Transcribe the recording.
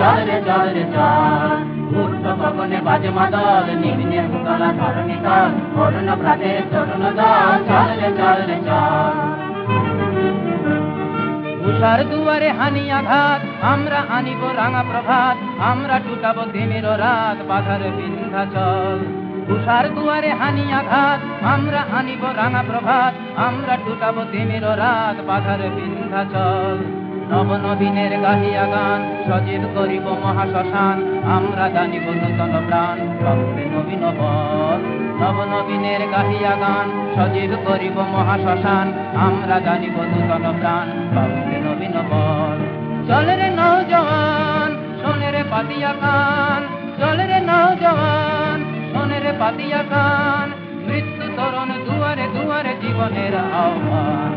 চল রে চল রে চল, উঠত গগনে বাজে মাদল, নিম্নে ভূতলা ধরণী তল, অরুণ প্রাতের তরুণ দল, চল রে চল রে চল। উষার দুয়ারে হানি আঘাত, আমরা আনিব রাঙা প্রভাত, আমরা টুটাবো তিমির রাত, বাধার বিন্ধ্যাচল। উষার দুয়ারে হানি আঘাত, আমরা আনিব রাঙা প্রভাত, আমরা টুটাবো তিমির রাত, বাধার বিন্ধ্যাচল। নবনবীনের গাহিয়া গান, সজীব করিব মহাশ্মশান, আমরা জানিব নূতন প্রাণ, পাবে নবীন বল। নবনবীনের গাহিয়া গান, সজীব করিব মহাশ্মশান, আমরা জানিব নূতন প্রাণ, পাবে নবীন বল। চল রে নওজওয়ান, শোনে রে পাতিয়া কান, চল রে নওজওয়ান, শোনে রে পাতিয়া কান, মৃত্যু তরণ দুয়ারে দুয়ারে জীবনের আহ্বান।